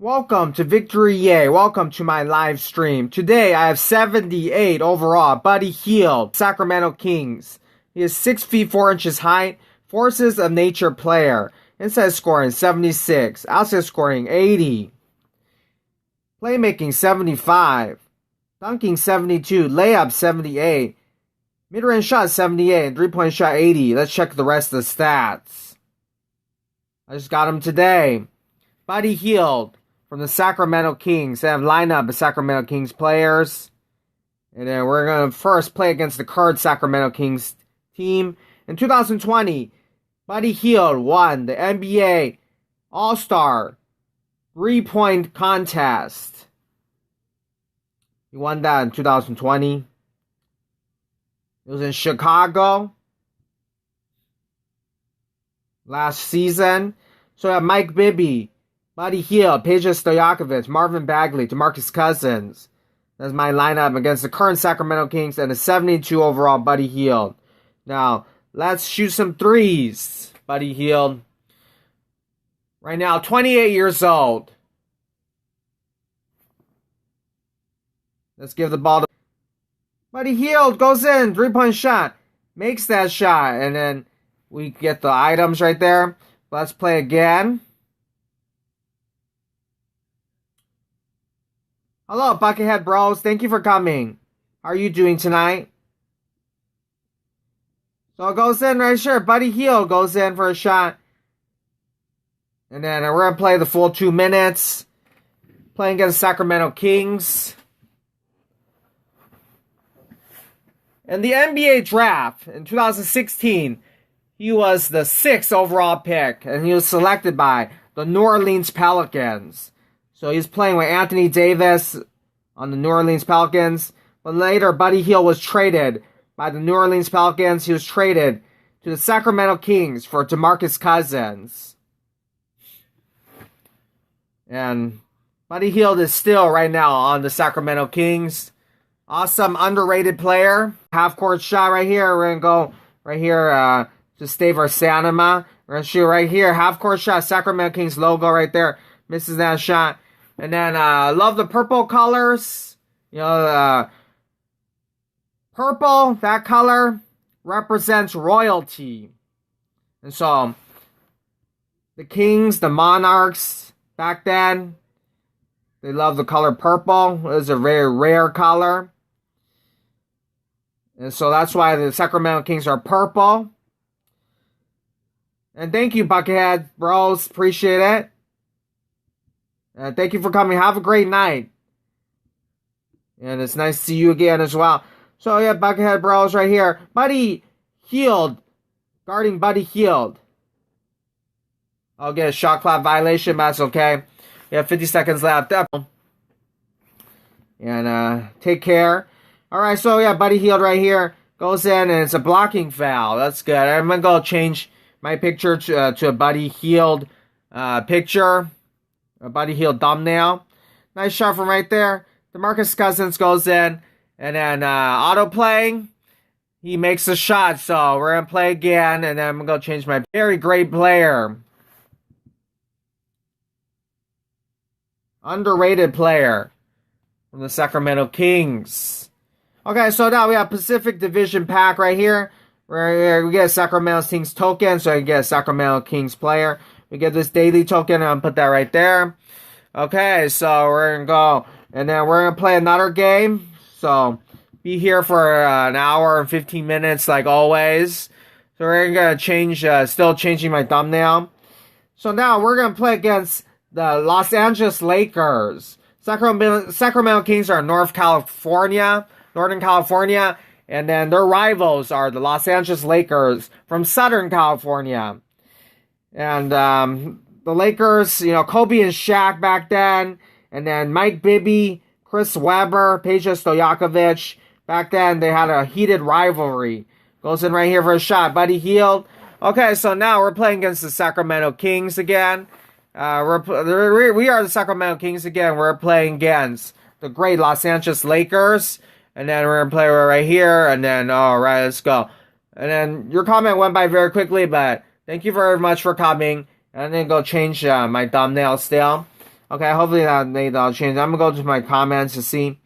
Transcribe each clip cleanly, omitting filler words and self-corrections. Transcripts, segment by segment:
Welcome to Victory Yay. Welcome to my live stream. Today I have 78 overall. Buddy Hield, Sacramento Kings. He is 6 feet 4 inches height. Forces of nature player. Inside scoring 76. Outside scoring 80. Playmaking 75. Dunking 72. Layup 78. Mid-range shot 78. And 3-point shot 80. Let's check the rest of the stats. I just got him today. Buddy Hield from the Sacramento Kings. They have lineup of Sacramento Kings players. And then we're going to first play against the current Sacramento Kings team. In 2020, Buddy Hield won the NBA All-Star 3-point contest. He won that in 2020. It was in Chicago last season. So we have Mike Bibby, Buddy Hield, Peja Stojakovic, Marvin Bagley, DeMarcus Cousins. That's my lineup against the current Sacramento Kings and the 72 overall Buddy Hield. Now, let's shoot some threes, Buddy Hield. Right now, 28 years old. Let's give the ball to Buddy Hield. Goes in, 3-point shot. Makes that shot, and then we get the items right there. Let's play again. Hello, Buckethead Bros. Thank you for coming. How are you doing tonight? So it goes in right here. Buddy Hield goes in for a shot. And then we're going to play the full 2 minutes. Playing against Sacramento Kings. In the NBA draft in 2016, he was the 6th overall pick. And he was selected by the New Orleans Pelicans. So he's playing with Anthony Davis on the New Orleans Pelicans. But later, Buddy Hield was traded by the New Orleans Pelicans. He was traded to the Sacramento Kings for DeMarcus Cousins. And Buddy Hield is still right now on the Sacramento Kings. Awesome, underrated player. Half-court shot right here. We're going to go right here to Stave Sanima. We're going to shoot right here. Half-court shot. Sacramento Kings logo right there. Misses that shot. And then, love the purple colors. You know, purple, that color, represents royalty. And so, the Kings, the Monarchs, back then, they love the color purple. It was a very rare color. And so, that's why the Sacramento Kings are purple. And thank you, Buckethead Bros. Appreciate it. Thank you for coming. Have a great night. And it's nice to see you again as well. So, yeah, Buckethead Bros right here. Buddy Hield. Guarding Buddy Hield. I'll get a shot clock violation, but that's okay. We have 50 seconds left. And take care. Alright, so, yeah, Buddy Hield right here. Goes in, and it's a blocking foul. That's good. I'm going to go change my picture to a Buddy Hield picture. A Buddy Hield thumbnail. Nice shot from right there. DeMarcus Cousins goes in. And then auto-playing. He makes a shot. So we're going to play again. And then I'm going to change my very great player. Underrated player. From the Sacramento Kings. Okay, so now we have Pacific Division Pack right here. We get a Sacramento Kings token. So I get a Sacramento Kings player. We get this daily token, and I'll put that right there. Okay, so we're going to go, and then we're going to play another game. So, be here for an hour and 15 minutes, like always. So, we're going to change, still changing my thumbnail. So, now we're going to play against the Los Angeles Lakers. Sacramento Kings are Northern California, and then their rivals are the Los Angeles Lakers from Southern California. And the Lakers, you know, Kobe and Shaq back then. And then Mike Bibby, Chris Webber, Peja Stojakovic. Back then, they had a heated rivalry. Goes in right here for a shot. Buddy Hield. Okay, so now we're playing against the Sacramento Kings again. We are the Sacramento Kings again. We're playing against the great Los Angeles Lakers. And then we're going to play right here. And then, all right, let's go. And then your comment went by very quickly, but thank you very much for coming. And then go change my thumbnail still. Okay, hopefully that made all change. I'm gonna go to my comments to see.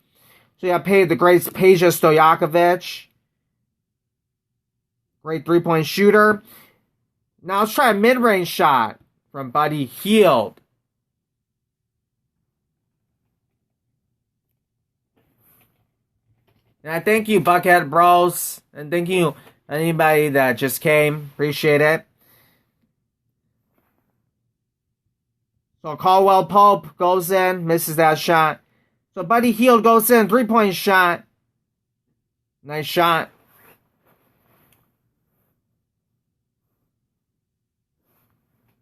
So yeah, the great Peja Stojakovic. Great 3-point shooter. Now let's try a mid-range shot from Buddy Hield. And I thank you, Buckhead Bros. And thank you, anybody that just came. Appreciate it. So Caldwell Pope goes in, misses that shot. So Buddy Hield goes in, 3-point shot. Nice shot.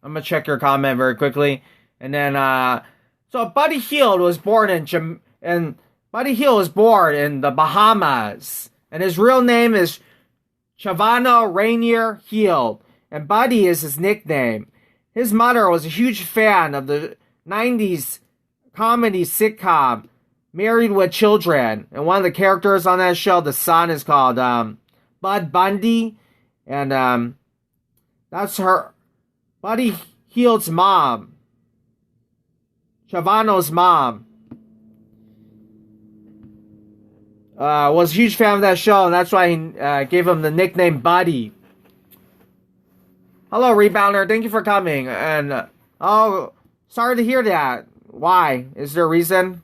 I'm going to check your comment very quickly. And then, so Buddy Hield was born in the Bahamas. And his real name is Chavano Rainier Hield. And Buddy is his nickname. His mother was a huge fan of the 90s comedy sitcom Married with Children. And one of the characters on that show, the son, is called Bud Bundy. And that's her, Buddy Hield's mom. Chavano's mom. Was a huge fan of that show, and that's why he gave him the nickname Buddy. Hello, Rebounder. Thank you for coming. And, oh, sorry to hear that. Why? Is there a reason?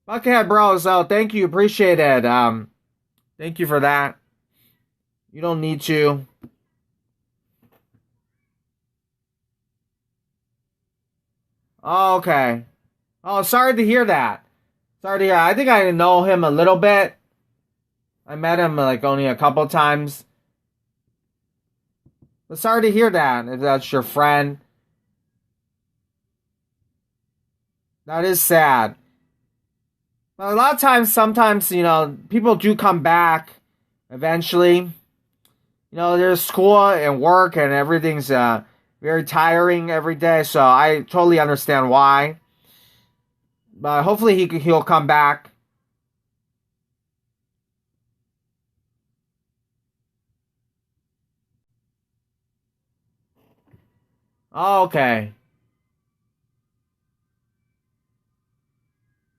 Buckhead Bros. Oh, thank you. Appreciate it. Thank you for that. You don't need to. Oh, okay. Oh, sorry to hear that. Sorry to hear. I think I know him a little bit. I met him like only a couple times. But sorry to hear that. If that's your friend. That is sad. But a lot of times, sometimes, people do come back eventually. There's school and work and everything's very tiring every day. So I totally understand why. But hopefully he'll come back. Oh, okay.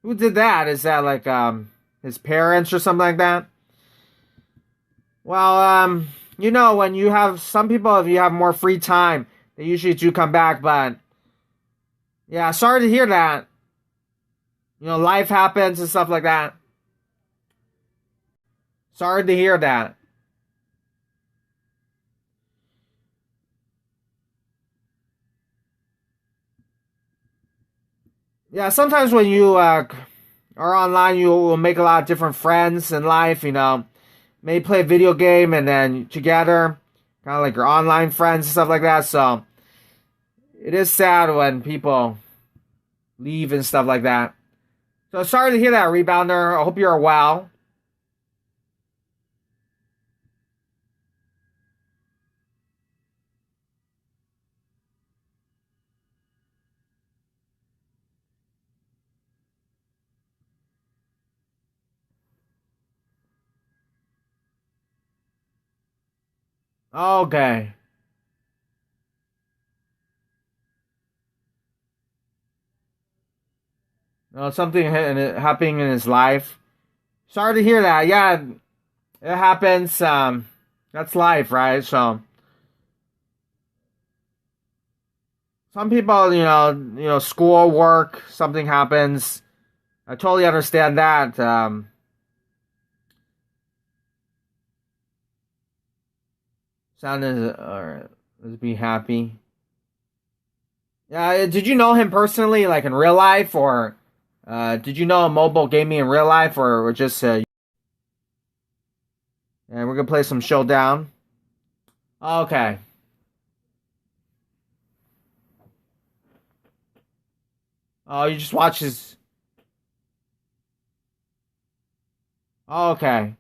Who did that? Is that like his parents or something like that? Well, when you have some people, if you have more free time, they usually do come back. But yeah, sorry to hear that. Life happens and stuff like that. Sorry to hear that. Yeah, sometimes when you are online, you will make a lot of different friends in life, Maybe play a video game and then together, kind of like your online friends and stuff like that. So, it is sad when people leave and stuff like that. So, sorry to hear that, Rebounder. I hope you're well. Okay. Something happening in his life. Sorry to hear that. Yeah, it happens. That's life, right? So some people, school, work, something happens. I totally understand that. Sounded alright. Let's be happy. Yeah, did you know him personally, like in real life, or did you know mobile gaming in real life, or just? And we're gonna play some Showdown. Okay. Oh, you just watch his. Okay.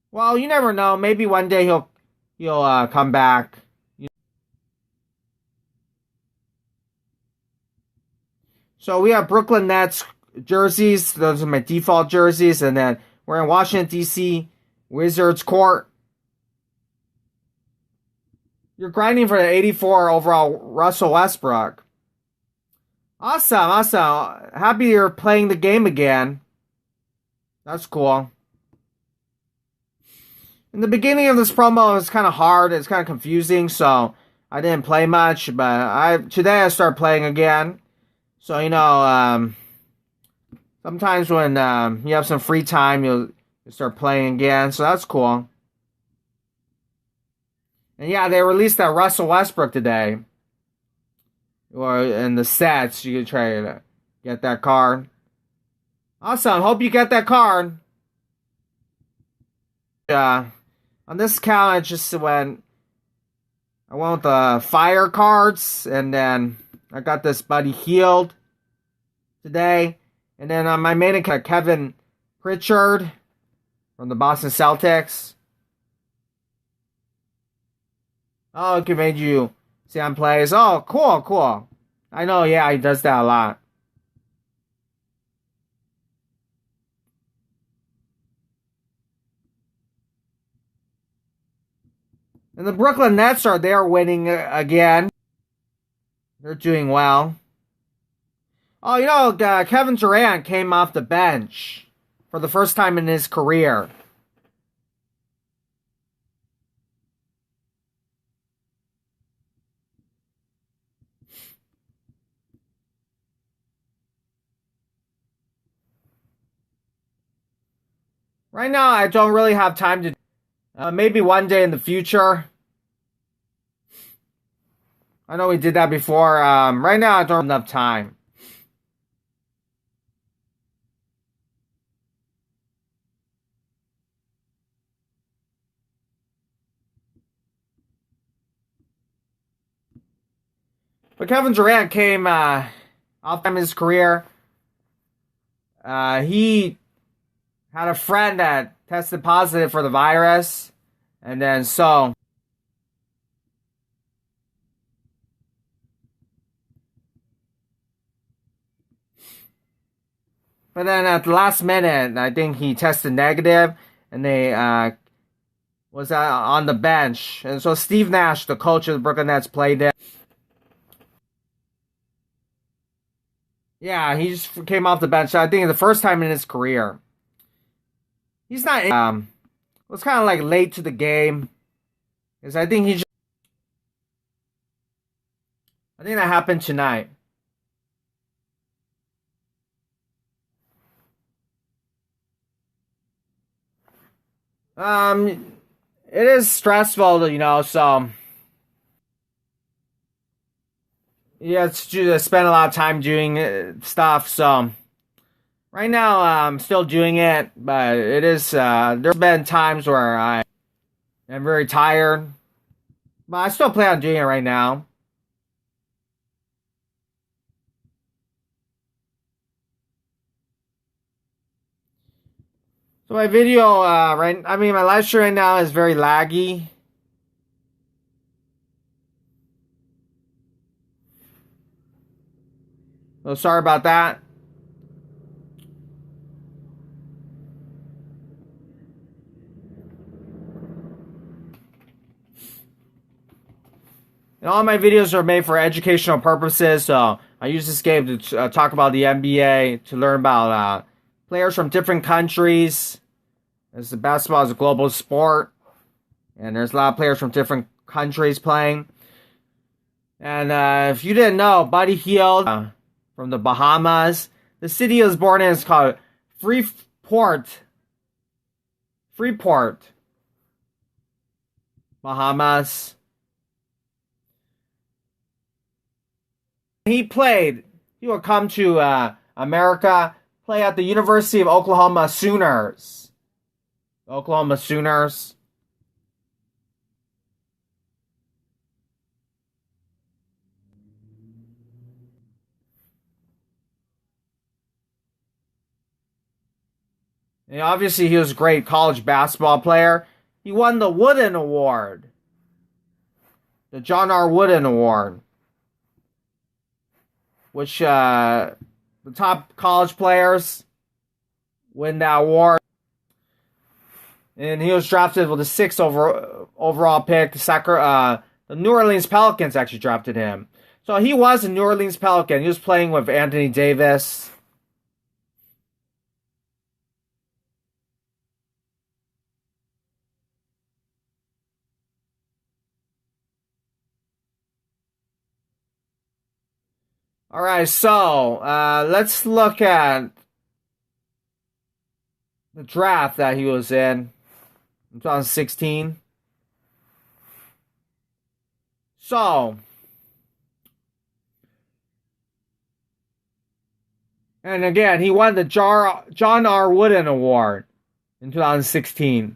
Well, you never know. Maybe one day he'll come back. So we have Brooklyn Nets jerseys. Those are my default jerseys. And then we're in Washington, D.C. Wizards court. You're grinding for the 84 overall Russell Westbrook. Awesome. Happy you're playing the game again. That's cool. In the beginning of this promo, it was kind of hard. It's kind of confusing, so I didn't play much. But today I started playing again. So, sometimes when you have some free time, you'll start playing again. So that's cool. And yeah, they released that Russell Westbrook today. Or in the sets, you can try to get that card. Awesome. Hope you get that card. On this account, I went with the fire cards. And then I got this buddy Hield today. And then on my main account, Kevin Pritchard from the Boston Celtics. Oh, it made you see on plays. Oh, cool. I know, yeah, he does that a lot. And the Brooklyn Nets they're winning again. They're doing well. Oh, Kevin Durant came off the bench for the first time in his career. Right now, I don't really have time to... maybe one day in the future. I know we did that before. Right now, I don't have enough time. But Kevin Durant came off his career. He had a friend that tested positive for the virus. And then but then at the last minute, I think he tested negative. And they was on the bench. And so Steve Nash, the coach of the Brooklyn Nets, played it. Yeah, he just came off the bench. I think the first time in his career. He's not. Was kind of like late to the game, because I think I think that happened tonight. It is stressful, so yeah, it's to spend a lot of time doing stuff. So right now, I'm still doing it, but it is. There's been times where I am very tired, but I still plan on doing it right now. So my video, my live stream right now is very laggy. So sorry about that. And all my videos are made for educational purposes, so I use this game to talk about the NBA, to learn about players from different countries. As the basketball is a global sport, and there's a lot of players from different countries playing. And if you didn't know, Buddy Hield from the Bahamas, the city he was born in is called Freeport, Bahamas. He would come to America, play at the University of Oklahoma Sooners. Oklahoma Sooners. And obviously, he was a great college basketball player. He won the Wooden Award. The John R. Wooden Award. which the top college players win that award. And he was drafted with the 6th overall pick. The New Orleans Pelicans actually drafted him. So he was a New Orleans Pelican. He was playing with Anthony Davis. All right, so let's look at the draft that he was in 2016. So, and again, he won the John R. Wooden Award in 2016.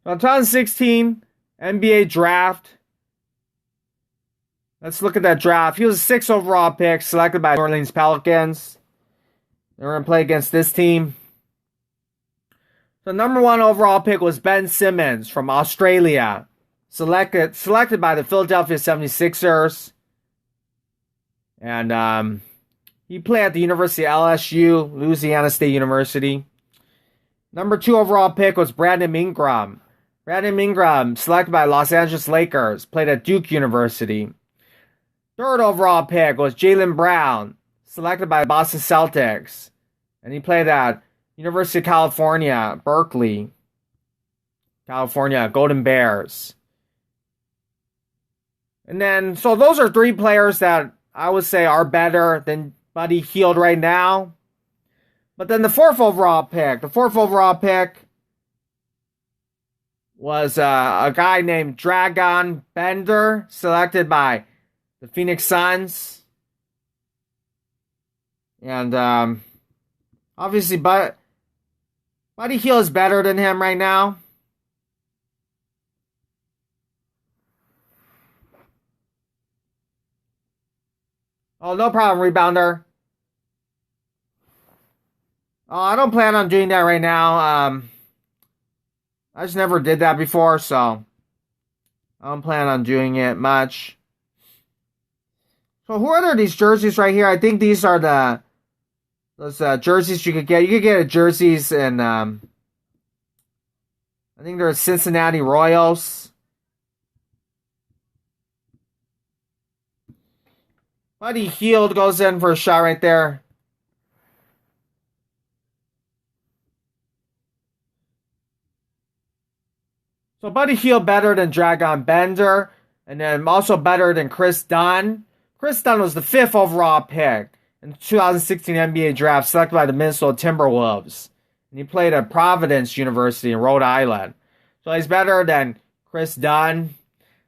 So, 2016 NBA draft. Let's look at that draft. He was a 6th overall pick, selected by New Orleans Pelicans. They're going to play against this team. The number 1 overall pick was Ben Simmons from Australia, selected by the Philadelphia 76ers. And he played at the University of LSU, Louisiana State University. Number 2 overall pick was Brandon Ingram. Brandon Ingram, selected by Los Angeles Lakers, played at Duke University. 3rd overall pick was Jaylen Brown, selected by Boston Celtics. And he played at University of California, Berkeley, California, Golden Bears. And then, so those are 3 players that I would say are better than Buddy Hield right now. But then the 4th overall pick was a guy named Dragan Bender, selected by the Phoenix Suns. And obviously, Buddy Hield is better than him right now. Oh, no problem, rebounder. Oh, I don't plan on doing that right now. I just never did that before, so I don't plan on doing it much. So who are these jerseys right here? I think these are those jerseys you could get. You could get jerseys in, I think they're Cincinnati Royals. Buddy Hield goes in for a shot right there. So Buddy Hield better than Dragan Bender, and then also better than Chris Dunn. Chris Dunn was the 5th overall pick in the 2016 NBA draft, selected by the Minnesota Timberwolves. And he played at Providence University in Rhode Island. So he's better than Chris Dunn.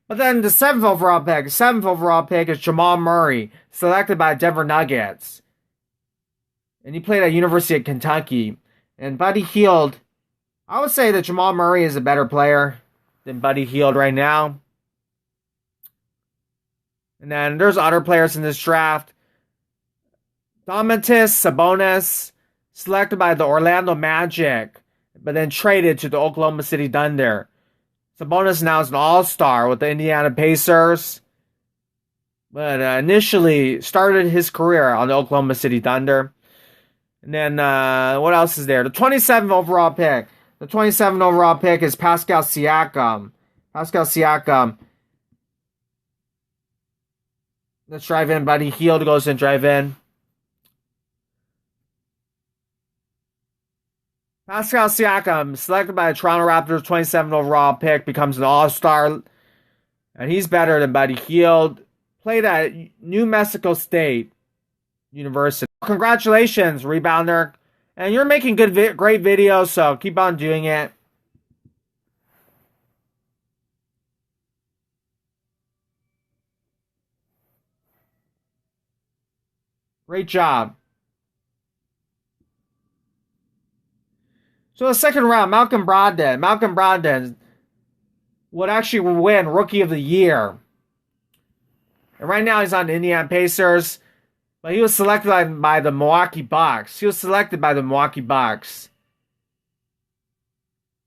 But then the 7th overall pick is Jamal Murray, selected by Denver Nuggets. And he played at University of Kentucky. And Buddy Hield, I would say that Jamal Murray is a better player than Buddy Hield right now. And then there's other players in this draft. Domantas Sabonis, selected by the Orlando Magic, but then traded to the Oklahoma City Thunder. Sabonis now is an all-star with the Indiana Pacers, but initially started his career on the Oklahoma City Thunder. And then what else is there? The 27th overall pick. The 27th overall pick is Pascal Siakam. Let's drive in. Buddy Hield goes in, drive in. Pascal Siakam, selected by the Toronto Raptors, 27th overall pick, becomes an all-star. And he's better than Buddy Hield. Played at New Mexico State University. Congratulations, rebounder. And you're making great videos, so keep on doing it. Great job. So the second round, Malcolm Brogdon would actually win Rookie of the Year. And right now he's on the Indiana Pacers. But he was selected by the Milwaukee Bucks.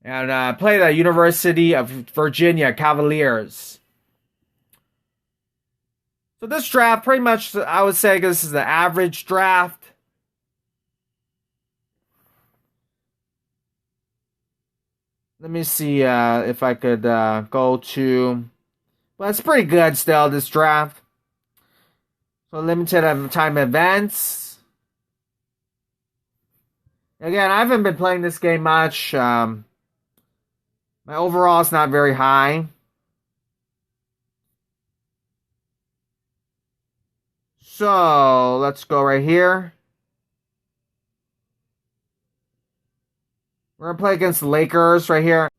And played at University of Virginia Cavaliers. So this draft, pretty much, I would say this is the average draft. Let me see if I could go to... Well, it's pretty good still, this draft. So limited time events. Again, I haven't been playing this game much. My overall is not very high. So, let's go right here. We're going to play against the Lakers right here.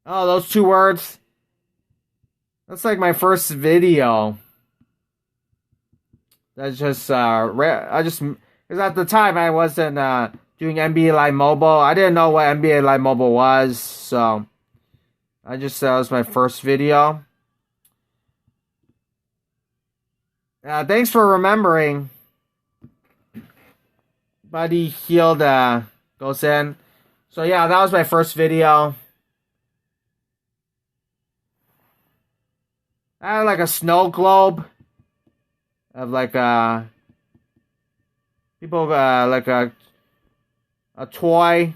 Oh, those 2 words. That's like my first video. That's just, because at the time I wasn't doing NBA Live Mobile. I didn't know what NBA Live Mobile was, so that was my first video. Thanks for remembering. Buddy Hield goes in. So yeah, that was my first video. I had like a snow globe of like people like a toy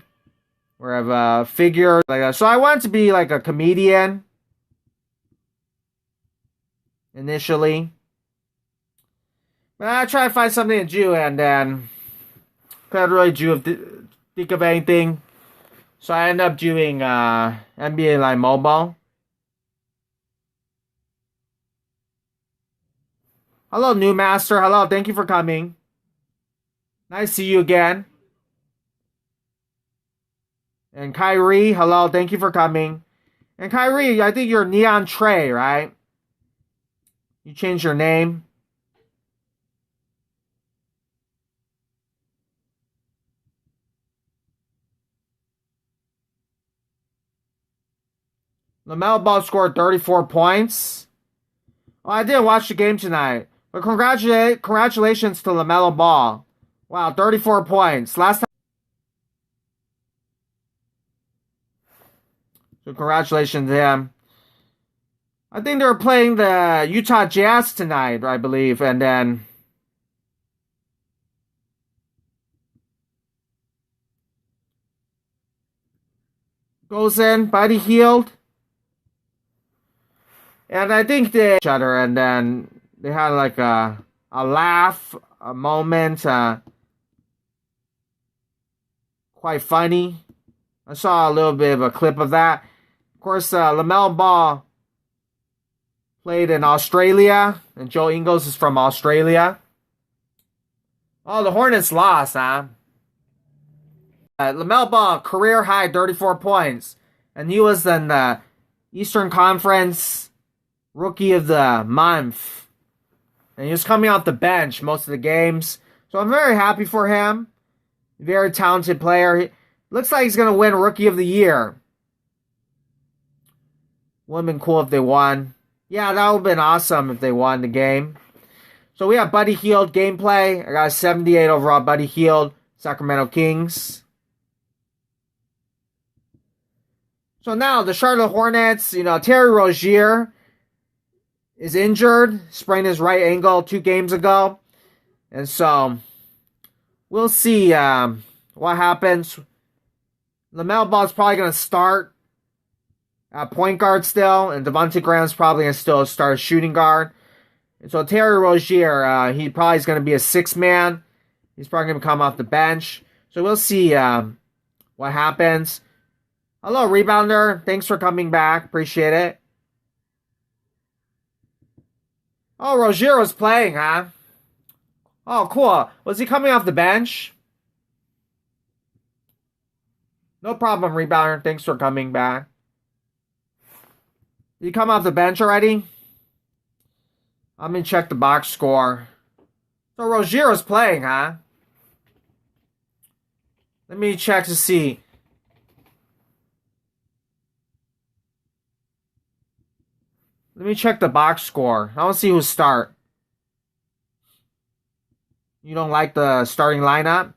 or of a figure like that. So I wanted to be like a comedian initially. But I tried to find something to do and then couldn't really think of anything. So I ended up doing NBA Live Mobile. Hello, New Master. Hello, thank you for coming. Nice to see you again. And Kyrie, hello, thank you for coming. And Kyrie, I think you're Neon Trey, right? You changed your name. LaMelo Ball scored 34 points. Oh, I didn't watch the game tonight. But congratulations to LaMelo Ball. Wow, 34 points. Last time. So congratulations to him. I think they're playing the Utah Jazz tonight, I believe. And then goes in, Buddy Hield. And I think they each other, and then they had like a laugh, a moment, quite funny. I saw a little bit of a clip of that. Of course, LaMelo Ball played in Australia, and Joe Ingles is from Australia. Oh, the Hornets lost, huh? LaMelo Ball, career high 34 points, and he was in the Eastern Conference Rookie of the Month. And he was coming off the bench most of the games. So I'm very happy for him. Very talented player. Looks like he's going to win Rookie of the Year. Would have been cool if they won. Yeah, that would have been awesome if they won the game. So we have Buddy Hield gameplay. I got a 78 overall Buddy Hield, Sacramento Kings. So now the Charlotte Hornets, Terry Rozier is injured, sprained his right ankle 2 games ago. And so, we'll see what happens. LaMelo Ball is probably going to start at point guard still, and Devontae Graham's probably going to still start as shooting guard. And so, Terry Rozier, he probably is going to be a 6-man. He's probably going to come off the bench. So, we'll see what happens. Hello, Rebounder. Thanks for coming back. Appreciate it. Oh, Rozier was playing, huh? Oh, cool. Was he coming off the bench? No problem, Rebounder. Thanks for coming back. Did he come off the bench already? Let me check the box score. So Rozier was playing, huh? Let me check to see. Let me check the box score. I want to see who start. You don't like the starting lineup?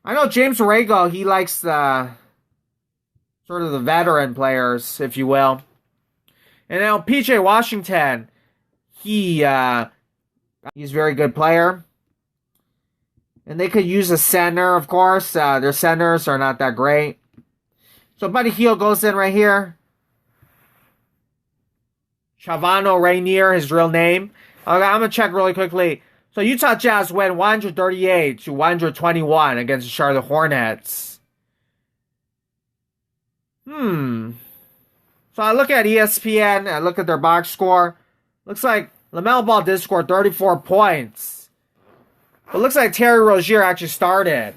I know James Borrego, he likes the sort of the veteran players, if you will. And now PJ Washington, he's a very good player. And they could use a center, of course. Their centers are not that great. So Buddy Hield goes in right here. Chavano Rainier, his real name. Okay, I'm going to check really quickly. So Utah Jazz win 138 to 121 against the Charlotte Hornets. So I look at ESPN, I look at their box score. Looks like LaMelo Ball did score 34 points. But looks like Terry Rozier actually started.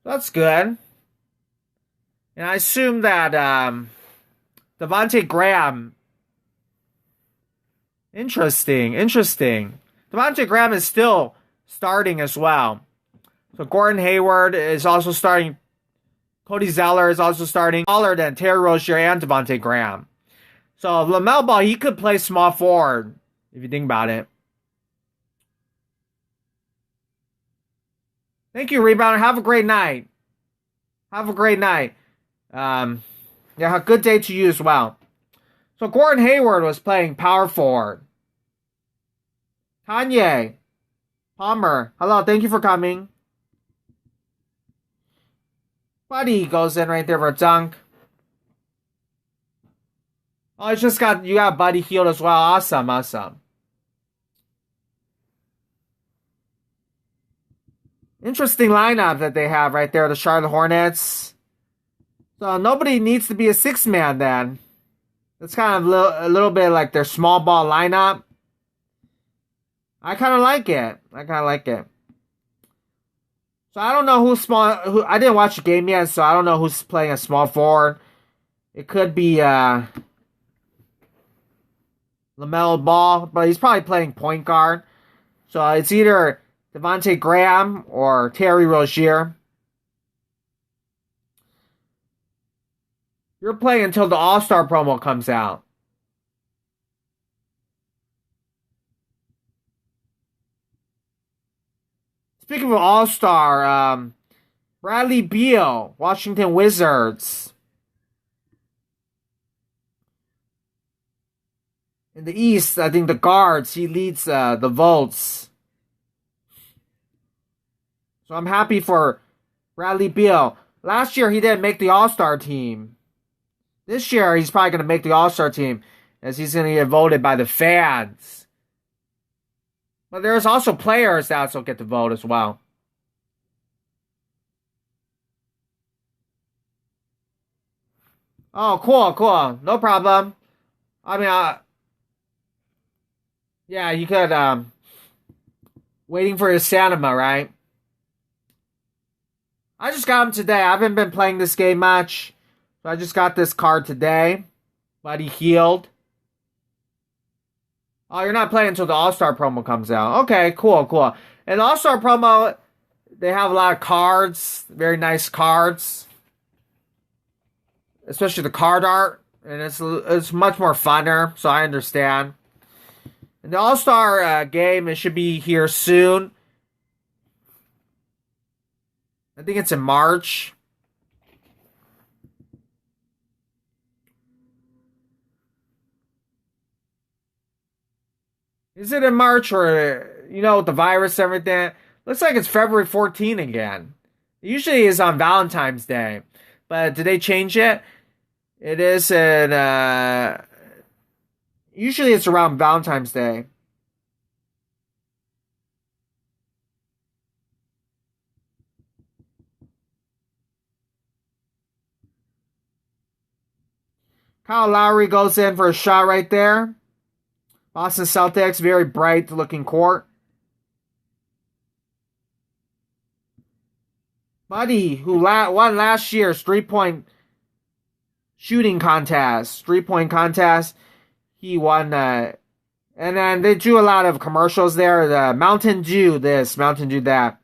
That's good. And I assume that Devontae Graham. Interesting. Devontae Graham is still starting as well. So Gordon Hayward is also starting. Cody Zeller is also starting. Taller than Terry Rozier and Devontae Graham. So LaMelo Ball, he could play small forward, if you think about it. Thank you, rebounder. Have a great night. Have a good day to you as well. So Gordon Hayward was playing power forward. Kanye Palmer, hello, thank you for coming. Buddy goes in right there for a dunk. Oh, you got Buddy Hield as well. Awesome. Interesting lineup that they have right there, the Charlotte Hornets. So nobody needs to be a six man then. It's kind of a little bit like their small ball lineup. I kind of like it. So I don't know I didn't watch the game yet, so I don't know who's playing a small forward. It could be LaMelo Ball, but he's probably playing point guard. So it's either Devontae Graham or Terry Rozier. You're playing until the All-Star promo comes out. Speaking of All-Star, Bradley Beal, Washington Wizards. In the East, I think the guards, he leads the votes. So I'm happy for Bradley Beal. Last year, he didn't make the All-Star team. This year, he's probably going to make the All-Star team as he's going to get voted by the fans. But there's also players that also get to vote as well. Oh, cool. No problem. I mean, yeah, you could, waiting for your Sanima, right? I just got him today. I haven't been playing this game much. So I just got this card today. Buddy Hield. Oh, you're not playing until the All-Star promo comes out. Okay, cool. And the All-Star promo, they have a lot of cards. Very nice cards. Especially the card art. And it's much more funner, so I understand. And the All-Star game, it should be here soon. I think it's in March. Is it in March or, with the virus and everything? Looks like it's February 14 again. It usually is on Valentine's Day. But did they change it? It is usually it's around Valentine's Day. Kyle Lowry goes in for a shot right there. Boston Celtics, very bright looking court. Buddy, who won last year's three-point shooting contest, he won. And then they do a lot of commercials there. The Mountain Dew this, Mountain Dew that.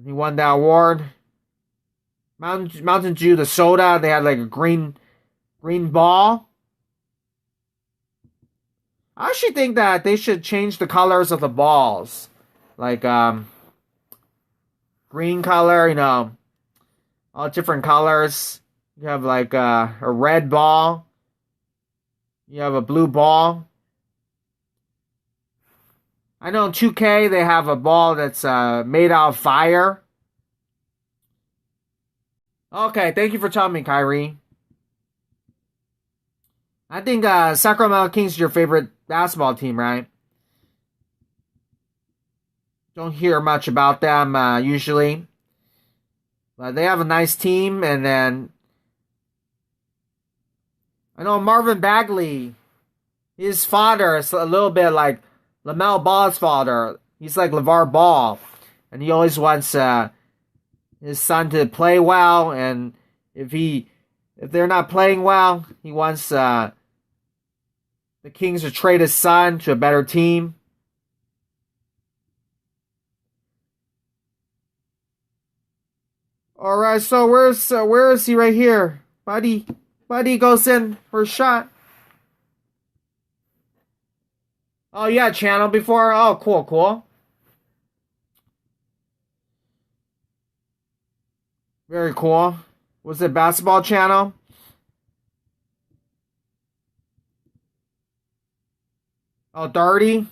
He won that award. Mountain Dew, the soda, they had like a green ball. I actually think that they should change the colors of the balls. Like, green color, all different colors. You have like a red ball. You have a blue ball. I know in 2K they have a ball that's made out of fire. Okay, thank you for telling me, Kyrie. I think Sacramento Kings is your favorite basketball team, right? Don't hear much about them usually. But they have a nice team, and then I know Marvin Bagley, his father is a little bit like LaMelo Ball's father. He's like LeVar Ball, and he always wants his son to play well, and if they're not playing well, he wants the Kings to trade his son to a better team. All right, so where is he right here, buddy? Buddy goes in for a shot. Oh, yeah, channel before. Oh, cool. Very cool. Was it basketball channel? Oh, 30.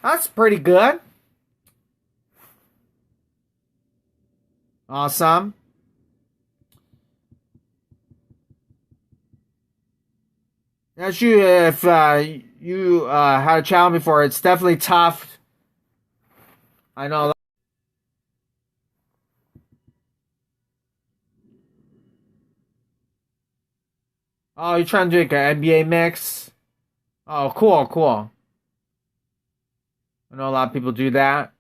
That's pretty good. Awesome. As you, if you had a channel before, it's definitely tough. I know. Oh, you're trying to do like an NBA mix? Oh, cool. I know a lot of people do that.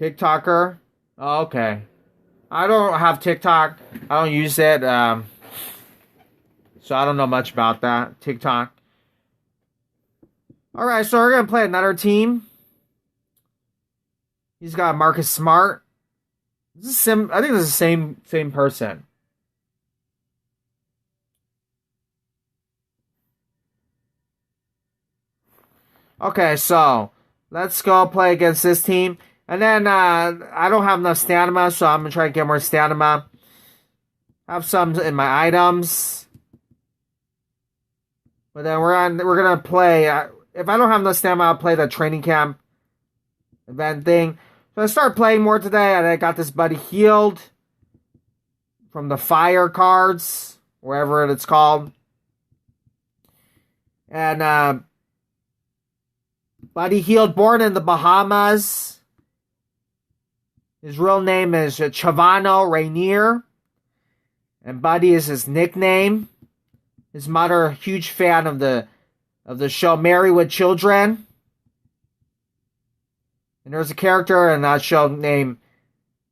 TikToker? Oh, okay. I don't have TikTok. I don't use it. So I don't know much about that. TikTok. Alright, so we're going to play another team. He's got Marcus Smart. I think this is the same person. Okay, so let's go play against this team. And then I don't have enough stamina, so I'm gonna try to get more stamina. Have some in my items. But then we're gonna play. If I don't have enough stamina, I'll play the training camp event thing. So I started playing more today, and I got this buddy Hield from the Fire cards, wherever it's called. And buddy Hield, born in the Bahamas. His real name is Chavano Rainier, and Buddy is his nickname. His mother, a huge fan of the show Married with Children. And there's a character in that show named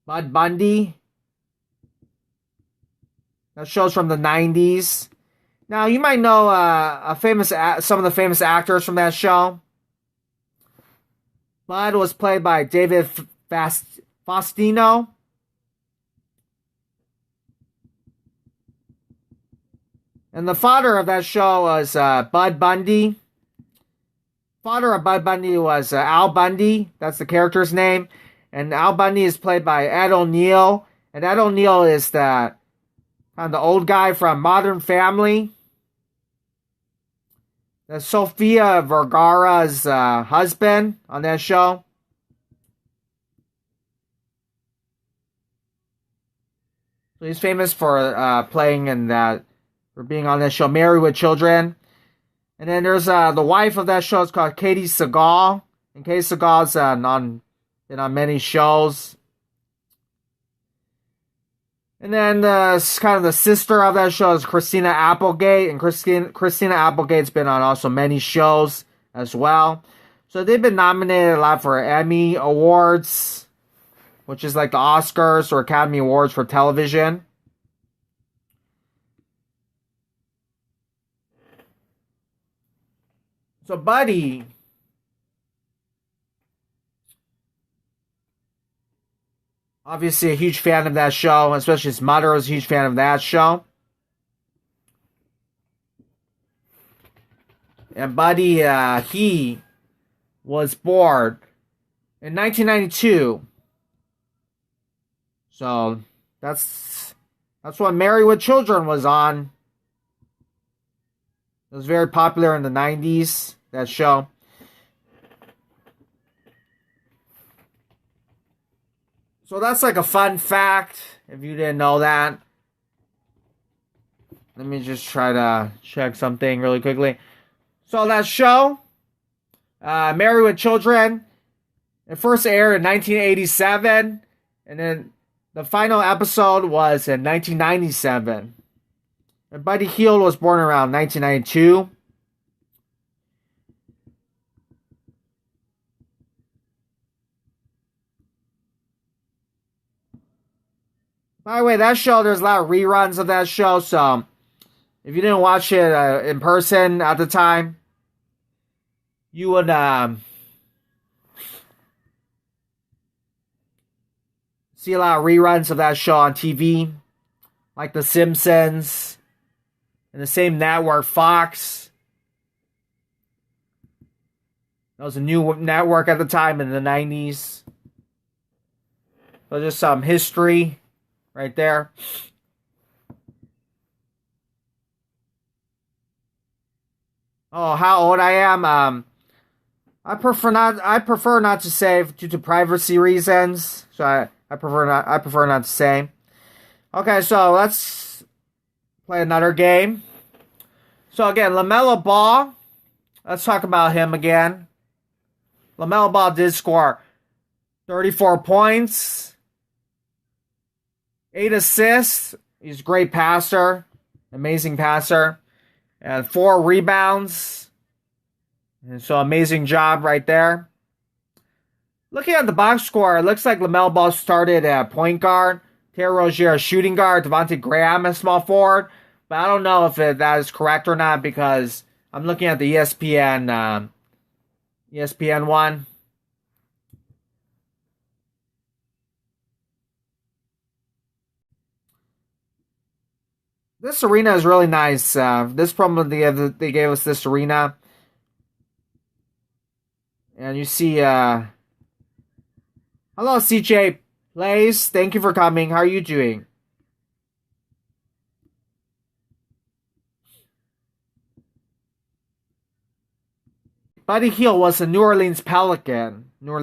Bud Bundy. That show's from the 90s. Now, you might know some of the famous actors from that show. Bud was played by David Faustino. And the father of that show was Bud Bundy. Father of Bud Bundy was Al Bundy. That's the character's name. And Al Bundy is played by Ed O'Neill. And Ed O'Neill is the old guy from Modern Family. That's Sofia Vergara's husband on that show. So he's famous for playing in that, for being on that show, Married with Children. And then there's the wife of that show is called Katie Sagal. And Katie Sagal's been on many shows. And then kind of the sister of that show is Christina Applegate. And Christina Applegate's been on also many shows as well. So they've been nominated a lot for Emmy Awards, which is like the Oscars or Academy Awards for television. So Buddy, obviously a huge fan of that show, especially his mother was a huge fan of that show. And Buddy, he was born in 1992. So that's what Married with Children was on. It was very popular in the 90s, that show. So that's like a fun fact, if you didn't know that. Let me just try to check something really quickly. So that show, Married with Children, it first aired in 1987, and then the final episode was in 1997. And Buddy Hield was born around 1992. By the way, that show, there's a lot of reruns of that show, so if you didn't watch it in person at the time, you would see a lot of reruns of that show on TV, like The Simpsons, and the same network, Fox. That was a new network at the time in the 90s. So just some history right there. Oh, how old I am? I prefer not to say due to privacy reasons. So I prefer not to say. Okay, so let's play another game. So again, LaMelo Ball. Let's talk about him again. LaMelo Ball did score 34 points, 8 assists. He's a great passer, amazing passer, and 4 rebounds. And so amazing job right there. Looking at the box score, it looks like LaMelo Ball started at point guard, Terry Rozier shooting guard, Devontae Graham as small forward. But I don't know if that is correct or not because I'm looking at the ESPN one. This arena is really nice. This problem they gave us this arena. And you see, hello CJ Plays. Thank you for coming. How are you doing? Buddy Hield was a New Orleans Pelican. Now,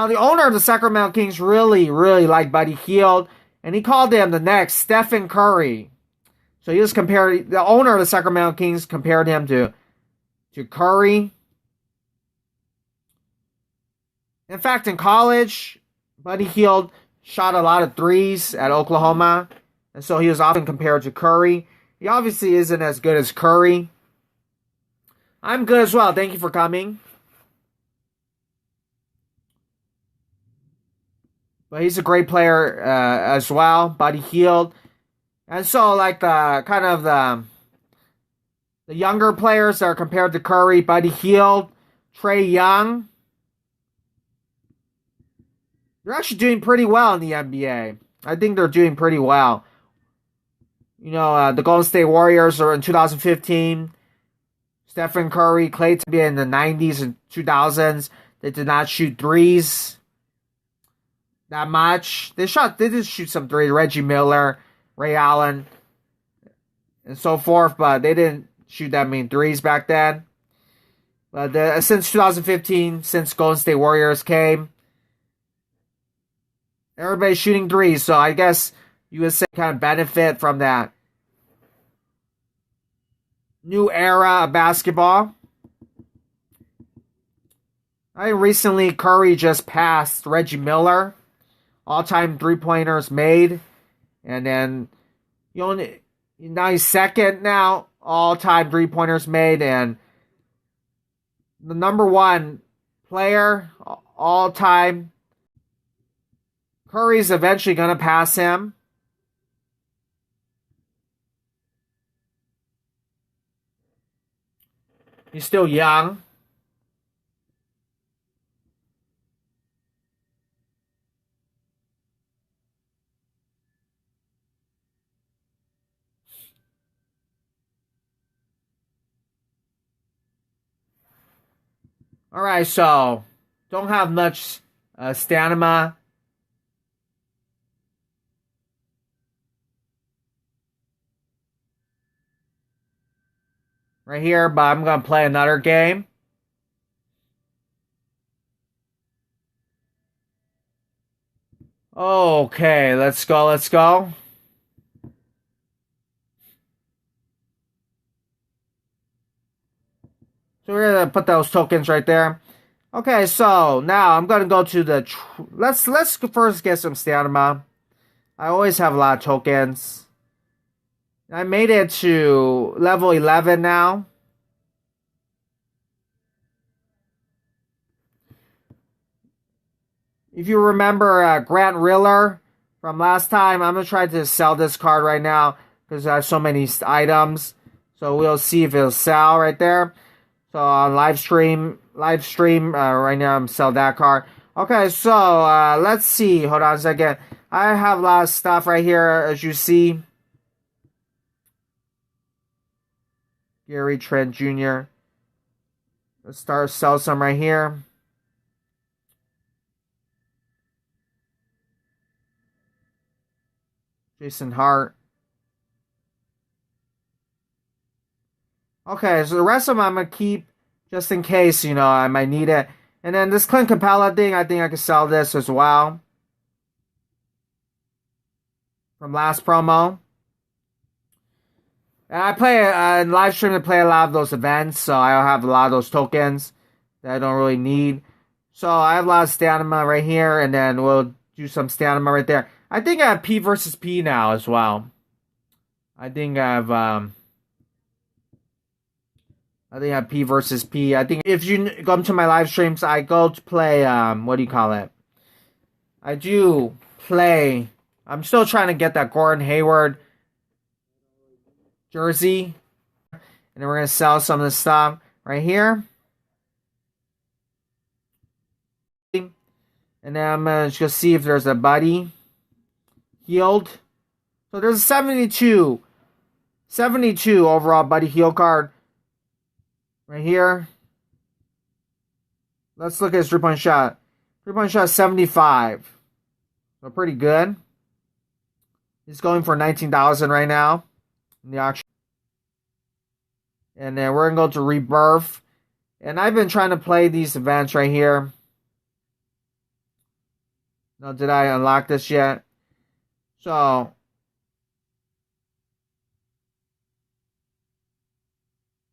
the owner of the Sacramento Kings really liked Buddy Hield, and he called him the next Stephen Curry. So he was compared. The owner of the Sacramento Kings compared him to Curry. In fact, in college, Buddy Hield shot a lot of threes at Oklahoma, and so he was often compared to Curry. He obviously isn't as good as Curry. I'm good as well. Thank you for coming. But he's a great player as well, Buddy Hield. And so, like the younger players that are compared to Curry, Buddy Hield, Trae Young, they're actually doing pretty well in the NBA. I think they're doing pretty well. You know, the Golden State Warriors are in 2015. Stephen Curry, Klay Thompson in the 90s and 2000s. They did not shoot threes that much. They did shoot some threes. Reggie Miller, Ray Allen, and so forth, but they didn't shoot that many threes back then. But since 2015, since Golden State Warriors came, everybody's shooting threes. So I guess you would say kind of benefit from that new era of basketball. Recently Curry just passed Reggie Miller, all-time three-pointers made, and then now he's second now, all-time three-pointers made, and the number one player all-time. Curry's eventually going to pass him. He's still young. Alright, so don't have much stamina. Right here, but I'm going to play another game. Okay, let's go, let's go. So we're going to put those tokens right there. Okay, so now I'm going to go to the... Let's first get some stamina. I always have a lot of tokens. I made it to level 11 now. If you remember Grant Riller from last time, I'm going to try to sell this card right now because I have so many items. So we'll see if it'll sell right there. So on live stream right now I'm selling that card. Okay, so let's see. Hold on a second. I have a lot of stuff right here, as you see. Gary Trent Jr. Let's sell some right here. Jason Hart. Okay, so the rest of them I'm going to keep just in case, I might need it. And then this Clint Capella thing, I think I can sell this as well. From last promo. And I play in live stream, I play a lot of those events, so I have a lot of those tokens that I don't really need. So I have a lot of stamina right here, and then we'll do some stamina right there. I think I have P versus P now as well. I think I have P versus P. I think if you come to my live streams, I go to play, what do you call it? I do play, I'm still trying to get that Gordon Hayward jersey. And then we're going to sell some of the stuff right here. And then I'm going to just see if there's a buddy. Hield. So there's a 72 overall Buddy Hield card right here. Let's look at his 3-point shot. 3-point shot 75. So pretty good. He's going for $19,000 right now in the auction. And then we're going to go to Rebirth. And I've been trying to play these events right here. No, did I unlock this yet? So,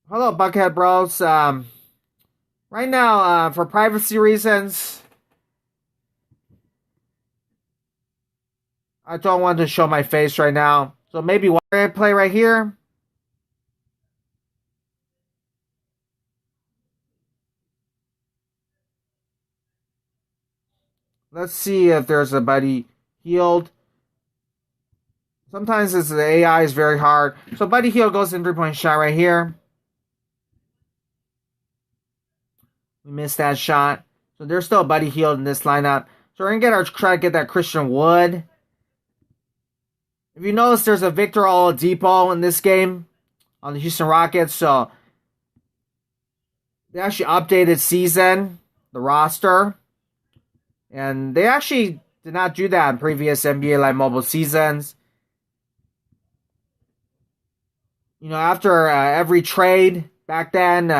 hello, Buckhead Bros. Right now, for privacy reasons, I don't want to show my face right now. So maybe what I play right here. Let's see if there's a Buddy Hield. Sometimes the AI is very hard. So Buddy Hield goes in 3-point shot right here. We missed that shot. So there's still Buddy Hield in this lineup. So we're going to try to get that Christian Wood. If you notice, there's a Victor Oladipo in this game on the Houston Rockets. So they actually updated season, the roster. And they actually did not do that in previous NBA Live Mobile seasons. After every trade back then,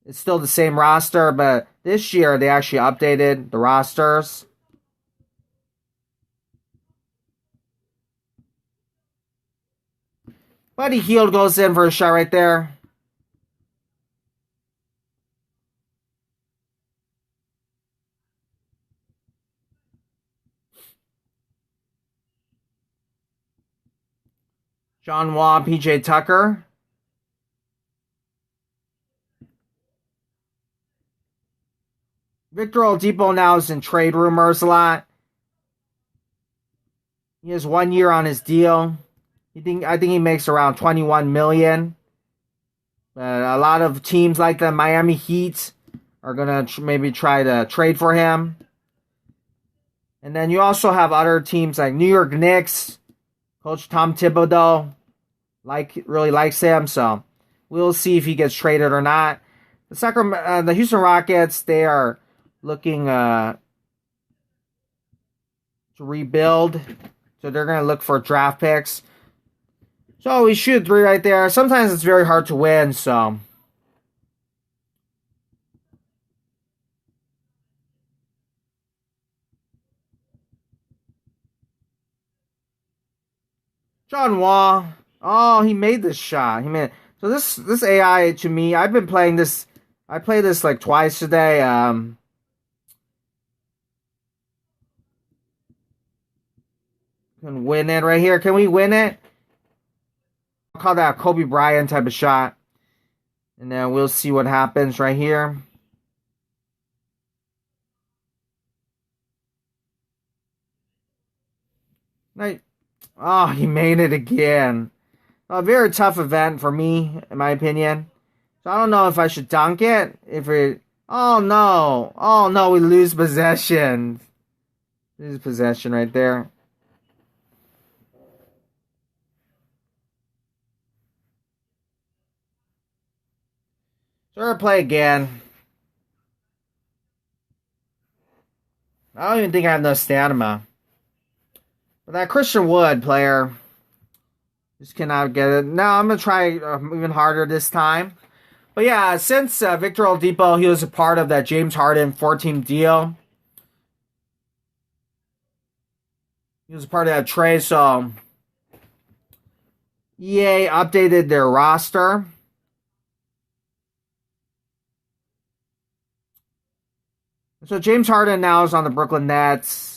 it's still the same roster, but this year they actually updated the rosters. Buddy Hield goes in for a shot right there. John Wall, PJ Tucker. Victor Oladipo now is in trade rumors a lot. He has 1 year on his deal. I think he makes around $21 million. But a lot of teams like the Miami Heat are going to maybe try to trade for him. And then you also have other teams like New York Knicks. Coach Tom Thibodeau really likes him, so we'll see if he gets traded or not. The Houston Rockets, they are looking to rebuild, so they're going to look for draft picks. So we shoot 3 right there. Sometimes it's very hard to win, so. John Wall. Oh, he made this shot. He made. So this AI to me, I've been playing this. I played this like twice today. Can win it right here. Can we win it? I'll call that a Kobe Bryant type of shot. And then we'll see what happens right here. Right. Oh, he made it again. A very tough event for me, in my opinion. So I don't know if I should dunk it. If it. Oh no. Oh no, we lose possession. Lose possession right there. So we're gonna play again. I don't even think I have no stamina. But that Christian Wood player just cannot get it. Now I'm going to try even harder this time. But yeah, since Victor Oladipo, he was a part of that James Harden 4-team deal. He was a part of that trade, so EA updated their roster. So James Harden now is on the Brooklyn Nets.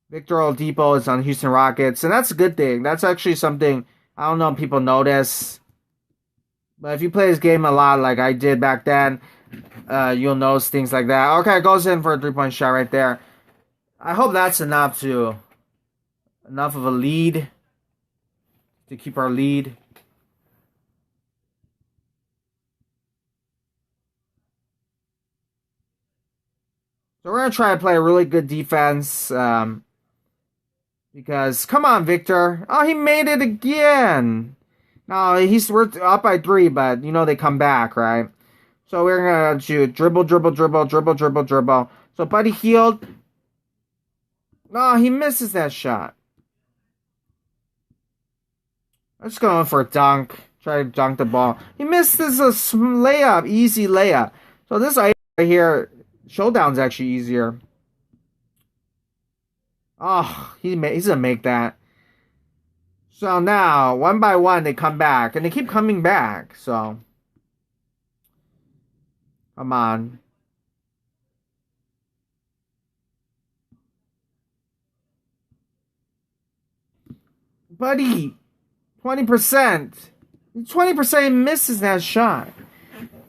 Victor Oladipo is on Houston Rockets, and that's a good thing. That's actually something I don't know if people notice. But if you play this game a lot like I did back then, you'll notice things like that. Okay, goes in for a 3-point shot right there. I hope that's enough of a lead to keep our lead. So we're going to try to play a really good defense. Because, come on, Victor. Oh, he made it again. No, we're up by 3, but, they come back, right? So we're going to shoot dribble. So Buddy Hield. No, he misses that shot. Let's go for a dunk. Try to dunk the ball. He missed this layup. Easy layup. So this right here, showdown's actually easier. Oh, he's gonna make that. So now, 1 by 1, they come back. And they keep coming back, so. Come on. Buddy, 20%. 20% misses that shot.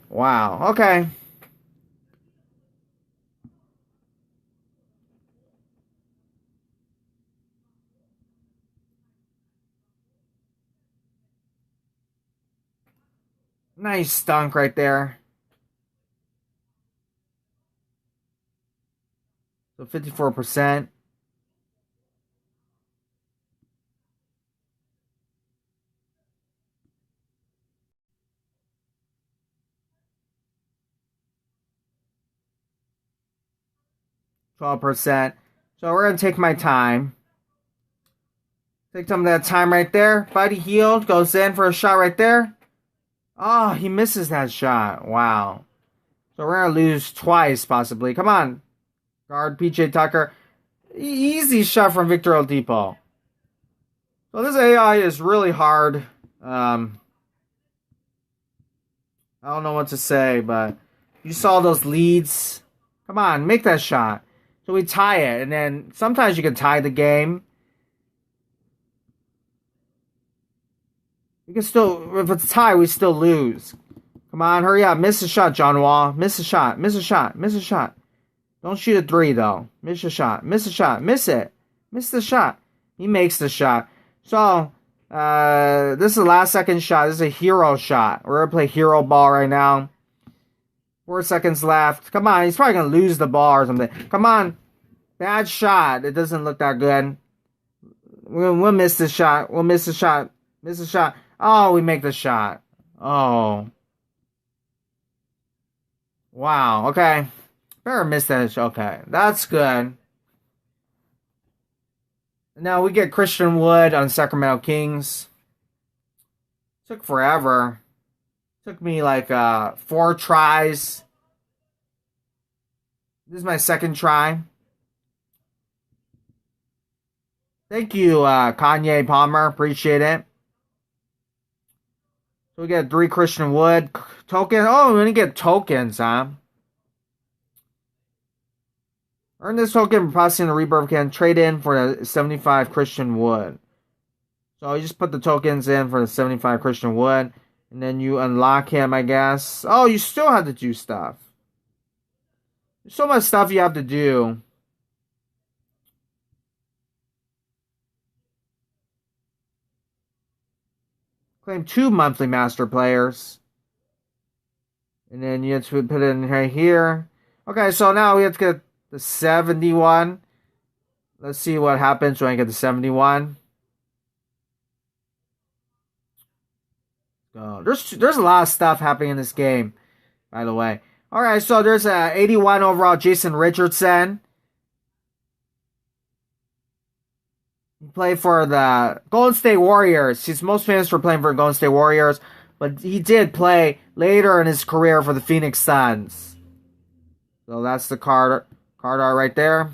Wow, okay. Nice dunk right there. So 54%. %. So we're going to take my time. Take some of that time right there. Buddy Hield goes in for a shot right there. Oh, he misses that shot. Wow. So we're going to lose twice, possibly. Come on. Guard PJ Tucker. Easy shot from Victor Oladipo. So this AI is really hard. I don't know what to say, but you saw those leads. Come on, make that shot. So we tie it, and then sometimes you can tie the game. We can still, if it's a tie, we still lose. Come on, hurry up. Miss a shot, John Wall. Miss a shot. Don't shoot a 3, though. Miss a shot. Miss it. Miss the shot. He makes the shot. So, this is the last second shot. This is a hero shot. We're going to play hero ball right now. 4 seconds left. Come on, he's probably going to lose the ball or something. Come on. Bad shot. It doesn't look that good. We'll miss the shot. Miss the shot. Oh, we make the shot. Oh. Wow, okay. Better miss that. Okay, that's good. Now we get Christian Wood on Sacramento Kings. Took forever. Took me like 4 tries. This is my second try. Thank you, Kanye Palmer. Appreciate it. So we get 3 Christian Wood token. Oh, we're gonna get tokens, huh? Earn this token processing the rebirth can trade in for the 75 Christian Wood. So you just put the tokens in for the 75 Christian Wood, and then you unlock him, I guess. Oh, you still have to do stuff. There's so much stuff you have to do. Claim 2 monthly master players. And then you have to put it in right here. Okay, so now we have to get the 71. Let's see what happens when I get the 71. There's a lot of stuff happening in this game, by the way. Alright, so there's a 81 overall Jason Richardson. He played for the Golden State Warriors. He's most famous for playing for Golden State Warriors, but he did play later in his career for the Phoenix Suns. So that's the card art right there.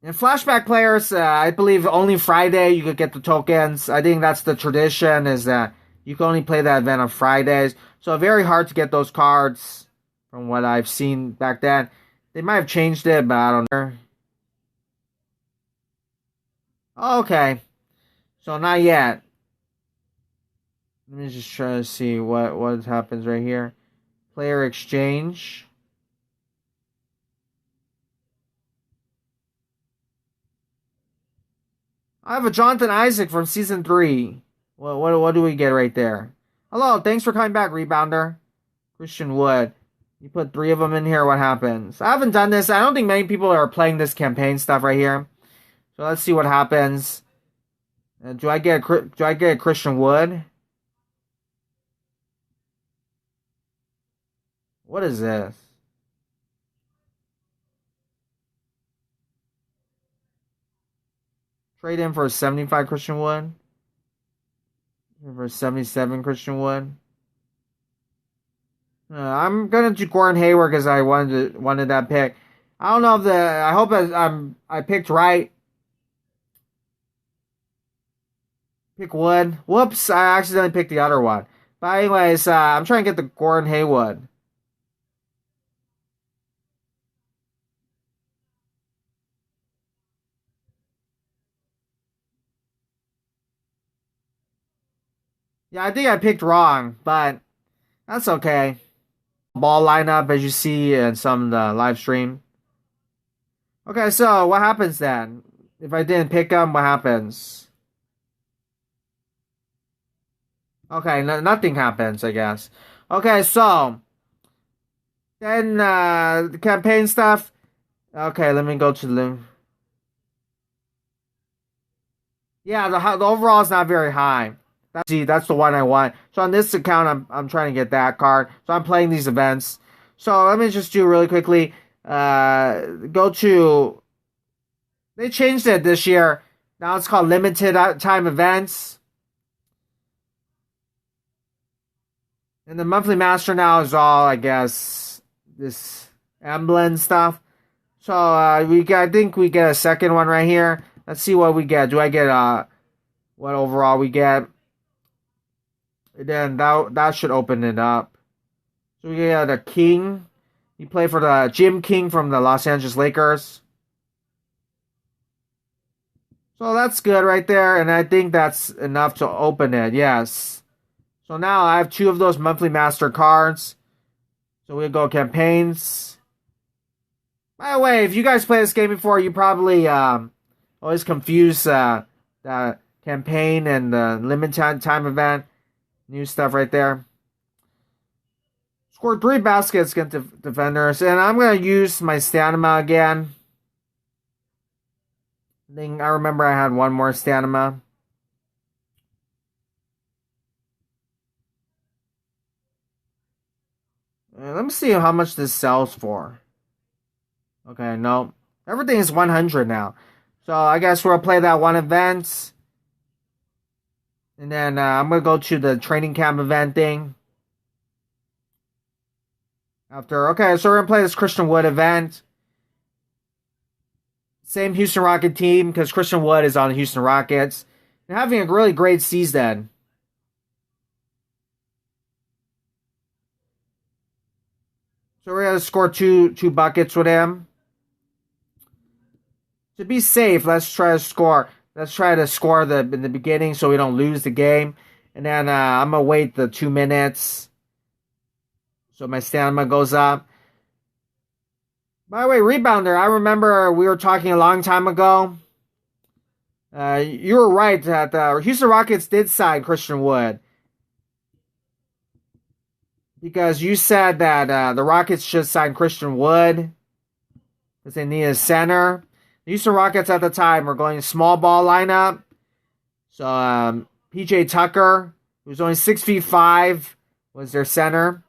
And flashback players, I believe only Friday you could get the tokens. I think that's the tradition, is that you can only play that event on Fridays. So very hard to get those cards from what I've seen back then. They might have changed it, but I don't know. Okay. So not yet. Let me just try to see what happens right here. Player exchange. I have a Jonathan Isaac from season 3. What do we get right there? Hello, thanks for coming back, rebounder. Christian Wood. You put 3 of them in here, what happens? I haven't done this. I don't think many people are playing this campaign stuff right here. So let's see what happens. Do I get a Christian Wood? What is this? Trade in for a 75 Christian Wood. For a 77 Christian Wood. I'm gonna do Gordon Hayward because I wanted that pick. I don't know if I hope I picked right. Pick Wood. Whoops! I accidentally picked the other one. But anyways, I'm trying to get the Gordon Hayward. Yeah, I think I picked wrong, but that's okay. Ball lineup, as you see in some of the live stream. Okay, so what happens then? If I didn't pick them, what happens? Okay, nothing happens, I guess. Okay, so then the campaign stuff. Okay, let me go to the. Yeah, the overall is not very high. That's the one I want. So on this account, I'm trying to get that card. So I'm playing these events. So let me just do really quickly. Go to. They changed it this year. Now it's called limited time events. And the monthly master now is all, I guess, this emblem stuff. So I think we get a second one right here. Let's see what we get. Do I get what overall we get? And then that should open it up. So we got a King. He played for the Jim King from the Los Angeles Lakers. So that's good right there, and I think that's enough to open it. Yes. So now I have 2 of those monthly master cards. So we'll go campaigns. By the way, if you guys play this game before, you probably always confuse the campaign and the limited time event. New stuff right there. Scored 3 baskets against defenders. And I'm going to use my stamina again. I remember I had 1 more stamina. Let me see how much this sells for. Okay, no. Everything is 100 now. So I guess we'll play that one event. And then I'm going to go to the training camp event thing. Okay, so we're going to play this Christian Wood event. Same Houston Rocket team because Christian Wood is on the Houston Rockets. They're having a really great season. So we're going to score two buckets with him. To be safe, let's try to score. Let's try to score in the beginning so we don't lose the game. And then I'm going to wait the 2 minutes so my stamina goes up. By the way, rebounder, I remember we were talking a long time ago. You were right that Houston Rockets did sign Christian Wood. Because you said that the Rockets should sign Christian Wood because they need a center. The Houston Rockets at the time were going small ball lineup. So PJ Tucker, who's only 6'5", was their center.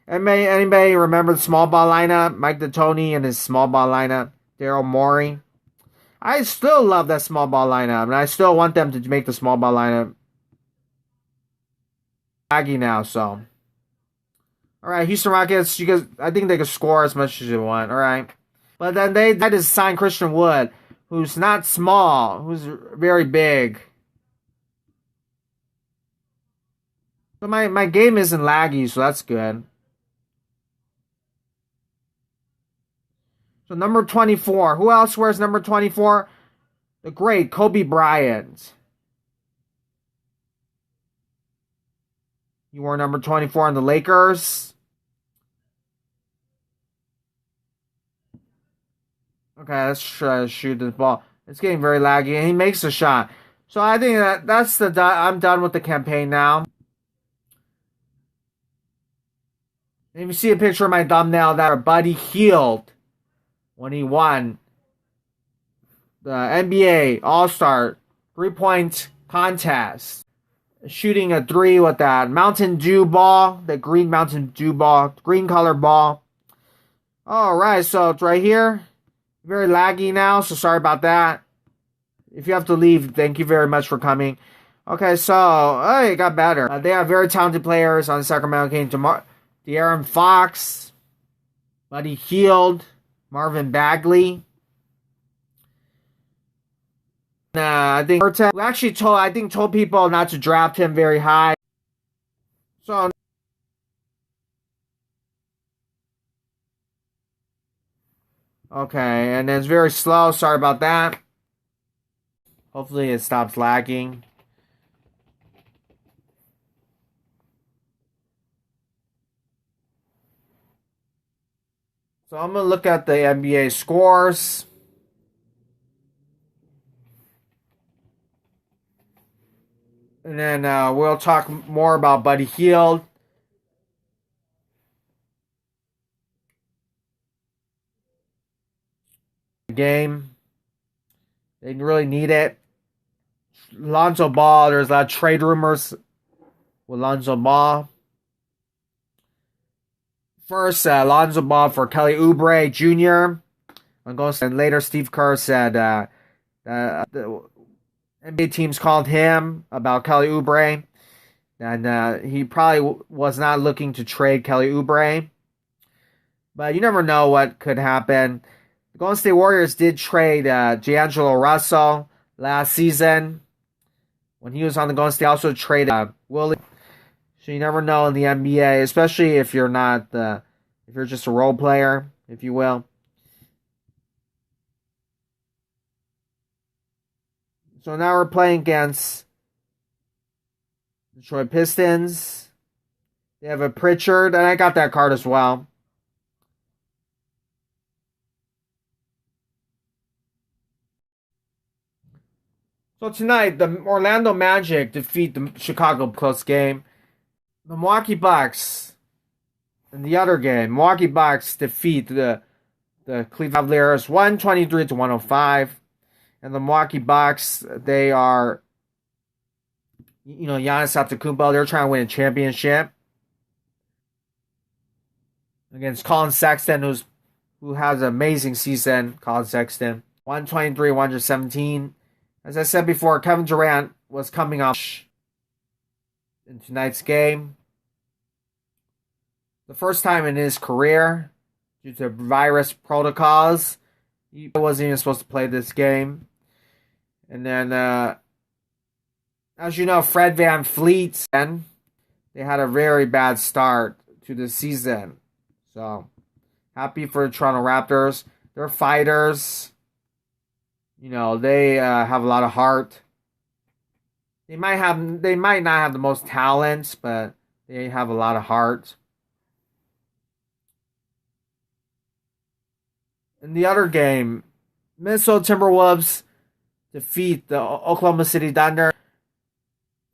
Anybody remember the small ball lineup? Mike D'Antoni and his small ball lineup. Daryl Morey. I still love that small ball lineup, and I still want them to make the small ball lineup. Aggie now, so. All right, Houston Rockets. You guys, I think they can score as much as you want. All right, but then they had to sign Christian Wood, who's not small, who's very big. But my game isn't laggy, so that's good. So number 24. Who else wears number 24? The great Kobe Bryant. He wore number 24 on the Lakers. Okay, let's try to shoot this ball. It's getting very laggy, and he makes a shot. So I think that's I'm done with the campaign now. And if you see a picture of my thumbnail, that our buddy Hield when he won the NBA All-Star 3-point contest. Shooting a 3 with that Mountain Dew ball, the green Mountain Dew ball, green color ball. Alright, so it's right here. Very laggy now, so sorry about that. If you have to leave, thank you very much for coming. Okay, so, it got better. They have very talented players on the Sacramento Kings. De'Aaron Fox, Buddy Hield, Marvin Bagley. I think we actually told people not to draft him very high. So okay, and it's very slow. Sorry about that. Hopefully it stops lagging. So I'm gonna look at the NBA scores. And then we'll talk more about Buddy Hield. Game. They really need it. Lonzo Ball, there's a lot of trade rumors with Lonzo Ball. First, Lonzo Ball for Kelly Oubre Jr. And later, Steve Kerr said the NBA teams called him about Kelly Oubre, and he probably was not looking to trade Kelly Oubre. But you never know what could happen. The Golden State Warriors did trade D'Angelo Russell last season. When he was on the Golden State, also traded Willie. So you never know in the NBA, especially if you're not if you're just a role player, if you will. So now we're playing against Detroit Pistons. They have a Pritchard, and I got that card as well. So tonight, the Orlando Magic defeat the Chicago close game. The Milwaukee Bucks, in the other game, Milwaukee Bucks defeat the Cleveland Cavaliers 123-105. And the Milwaukee Bucks, they are, Giannis Antetokounmpo, they're trying to win a championship. against Colin Sexton, who has an amazing season. Colin Sexton, 123, 117. As I said before, Kevin Durant was coming off in tonight's game. The first time in his career, due to virus protocols, he wasn't even supposed to play this game. And then, as you know, Fred VanVleet, they had a very bad start to the season. So, happy for the Toronto Raptors. They're fighters. You know, they have a lot of heart. They might not have the most talents, but they have a lot of heart. In the other game, Minnesota Timberwolves defeat the Oklahoma City Thunder.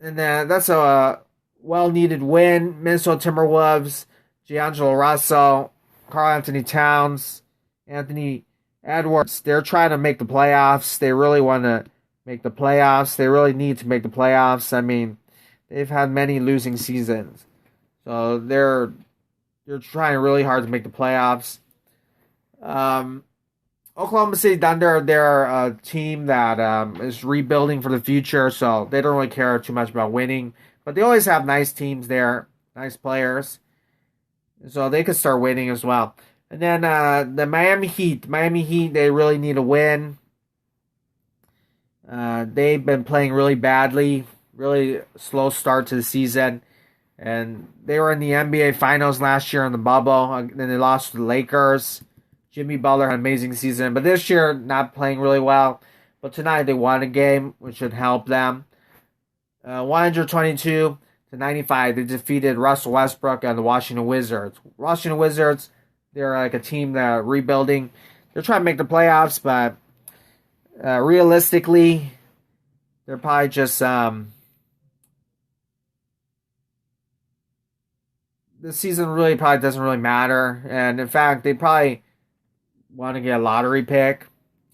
And that's a well-needed win. Minnesota Timberwolves, D'Angelo Russell, Karl Anthony Towns, Anthony Edwards, they're trying to make the playoffs. They really want to make the playoffs. They really need to make the playoffs. I mean, they've had many losing seasons. So they're trying really hard to make the playoffs. Oklahoma City Thunder, they're a team that is rebuilding for the future, so they don't really care too much about winning. But they always have nice teams there, nice players. So they could start winning as well. And then the Miami Heat, they really need a win. They've been playing really badly, really slow start to the season. And they were in the NBA Finals last year in the bubble. And then they lost to the Lakers. Jimmy Butler had an amazing season. But this year, not playing really well. But tonight they won a game, which should help them. 122 to 95, they defeated Russell Westbrook and the Washington Wizards. Washington Wizards, they're like a team that are rebuilding. They're trying to make the playoffs, but realistically, they're probably just the season really probably doesn't really matter. And in fact, they probably want to get a lottery pick,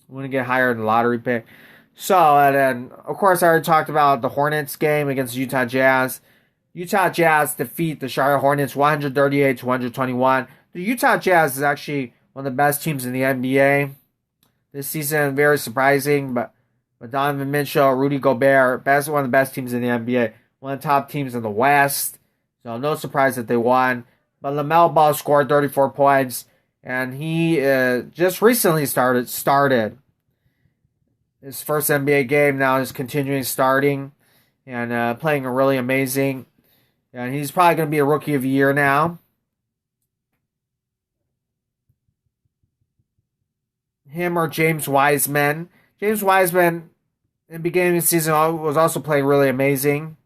want to get higher in the lottery pick. So, and then, of course, I already talked about the Hornets game against the Utah Jazz. Utah Jazz defeat the Charlotte Hornets 138 to 121. The Utah Jazz is actually one of the best teams in the NBA this season. Very surprising, but Donovan Mitchell, Rudy Gobert, one of the best teams in the NBA. One of the top teams in the West. So no surprise that they won. But LaMelo Ball scored 34 points, and he just recently started his first NBA game. Now he's continuing starting and playing really amazing. And he's probably going to be a Rookie of the Year now. Him or James Wiseman. James Wiseman, in the beginning of the season, was also playing really amazing.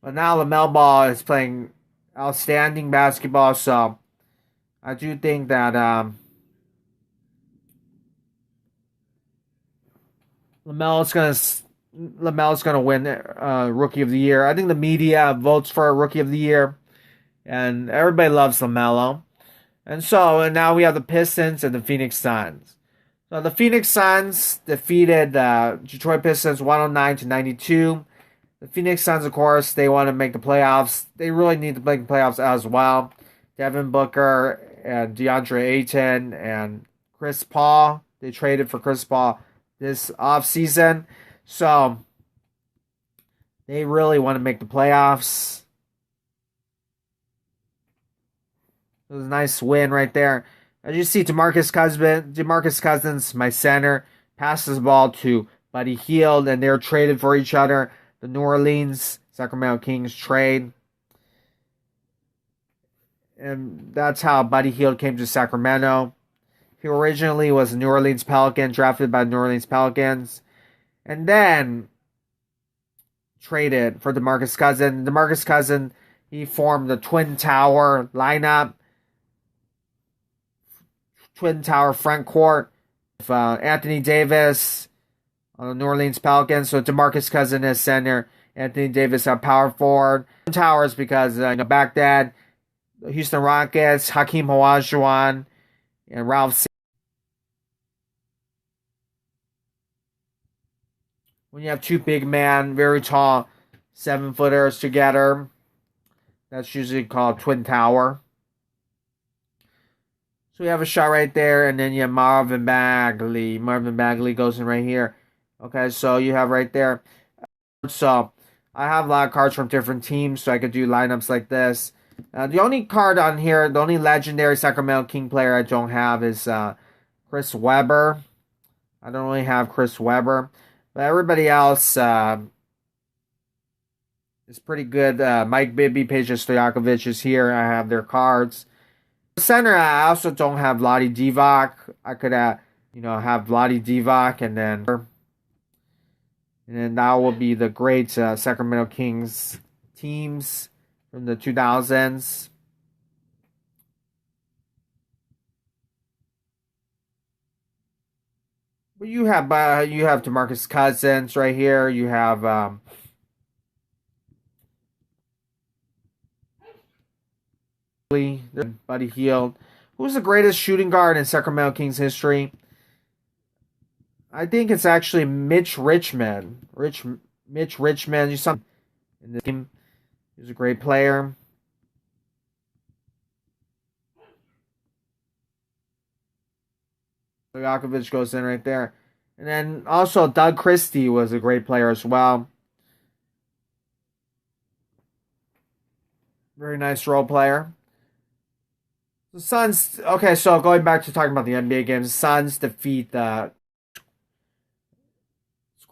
But now LaMelo Ball is playing outstanding basketball. So I do think that LaMelo's gonna win Rookie of the Year. I think the media votes for a Rookie of the Year, and everybody loves LaMelo. And now we have the Pistons and the Phoenix Suns. So the Phoenix Suns defeated the Detroit Pistons 109 to 92. The Phoenix Suns, of course, they want to make the playoffs. They really need to make the playoffs as well. Devin Booker and DeAndre Ayton and Chris Paul. They traded for Chris Paul this offseason. So they really want to make the playoffs. It was a nice win right there. As you see, DeMarcus Cousins, my center, passes the ball to Buddy Hield, and they're traded for each other. The New Orleans Sacramento Kings trade. And that's how Buddy Hield came to Sacramento. He originally was a New Orleans Pelican, drafted by the New Orleans Pelicans. And then traded for DeMarcus Cousins. DeMarcus Cousins, he formed the Twin Tower lineup. Twin Tower front court. With, Anthony Davis on the New Orleans Pelicans. So DeMarcus Cousins is center. Anthony Davis at power forward. Twin Towers because back then, the Houston Rockets, Hakeem Olajuwon, and Ralph. When you have two big men, very tall, 7-footers together, that's usually called Twin Tower. So we have a shot right there, and then you have Marvin Bagley. Marvin Bagley goes in right here. Okay, so you have right there. So I have a lot of cards from different teams, so I could do lineups like this. The only card on here, the only legendary Sacramento King player I don't have is Chris Webber. I don't really have Chris Webber, but everybody else is pretty good. Mike Bibby, Peja Stojakovic is here. I have their cards. Center, I also don't have Vlade Divac. I could, have Vlade Divac, and then that will be the great Sacramento Kings teams from the 2000s. But you have DeMarcus Cousins right here. You have Buddy Hield, who's the greatest shooting guard in Sacramento Kings history. I think it's actually Mitch Richmond. Mitch Richmond. You saw in this game. He's a great player. Stojakovic goes in right there. And then also Doug Christie was a great player as well. Very nice role player. The Suns, okay, so going back to talking about the NBA games, the Suns defeat score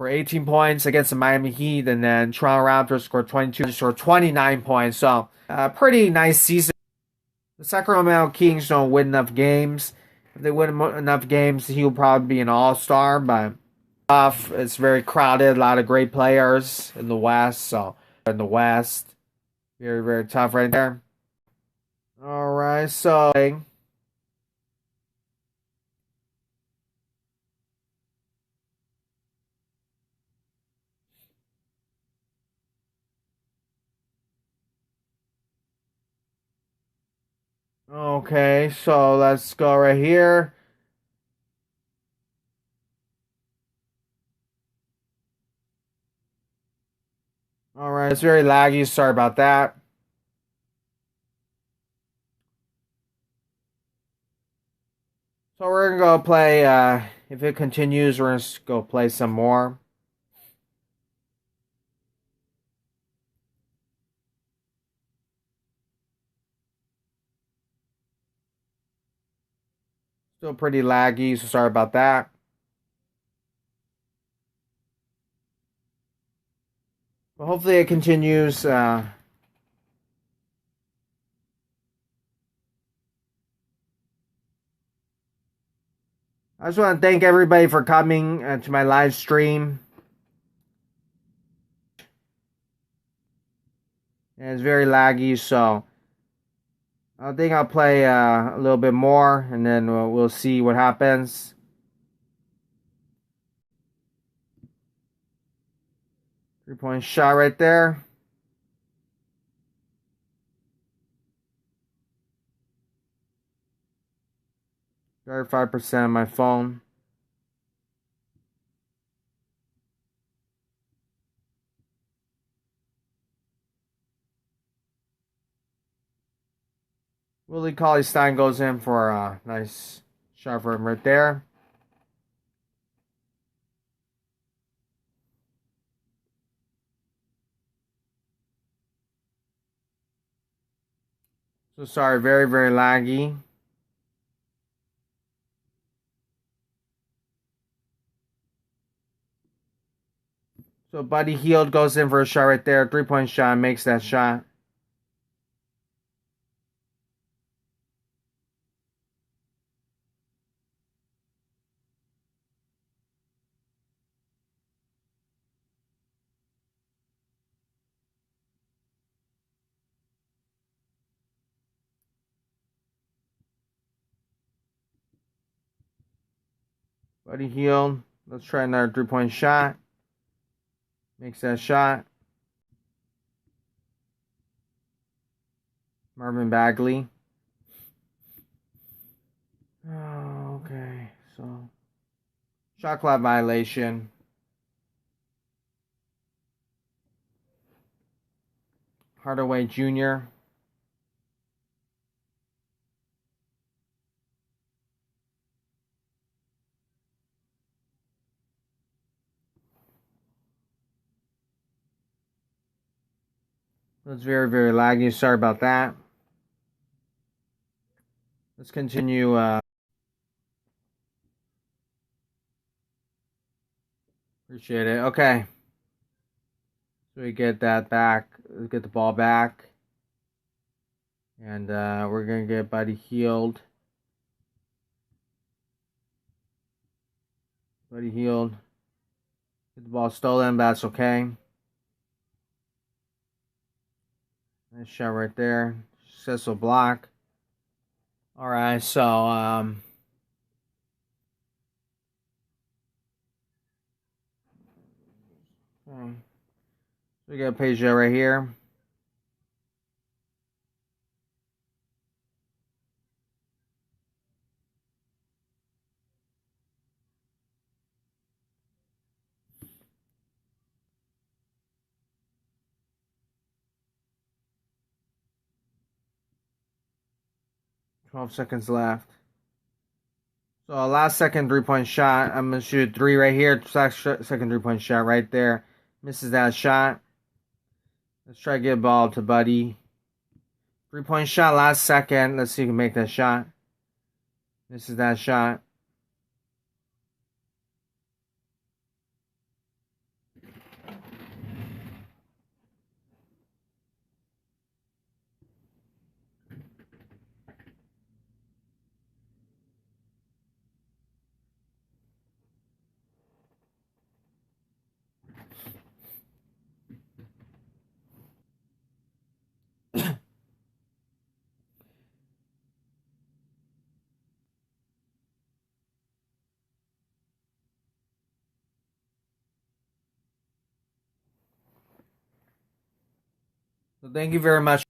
18 points against the Miami Heat, and then Toronto Raptors scored 22, scored 29 points. So, pretty nice season. The Sacramento Kings don't win enough games. If they win enough games, he'll probably be an all-star, but it's very crowded, a lot of great players in the West, very, very tough right there. All right, so okay, so let's go right here. All right, it's very laggy. Sorry about that. So we're gonna go play. If it continues, we're gonna go play some more. Still pretty laggy, so sorry about that. But hopefully it continues. I just want to thank everybody for coming to my live stream. And it's very laggy, so I think I'll play a little bit more, and then we'll see what happens. Three-point shot right there. Very 5% on my phone. Willie Cauley-Stein goes in for a nice shot for him right there. So sorry, very, very laggy. So Buddy Hield goes in for a shot right there. Three-point shot, makes that shot. Buddy Hield. Let's try another three-point shot. Makes that shot. Marvin Bagley. Oh, okay, so shot clock violation. Hardaway Jr. It was very, very laggy. Sorry about that. Let's continue. Appreciate it. Okay. So we get that back. Get the ball back. And we're going to get Buddy Hield. Buddy Hield. Get the ball stolen. That's okay. Nice shot right there. Successful block. All right. So, we got Peugeot right here. $12 left. So last second 3-point shot. I'm gonna shoot 3 right here. Second 3-point shot right there. Misses that shot. Let's try to get a ball to Buddy. 3-point shot last second. Let's see if we can make that shot. Misses that shot. So thank you very much.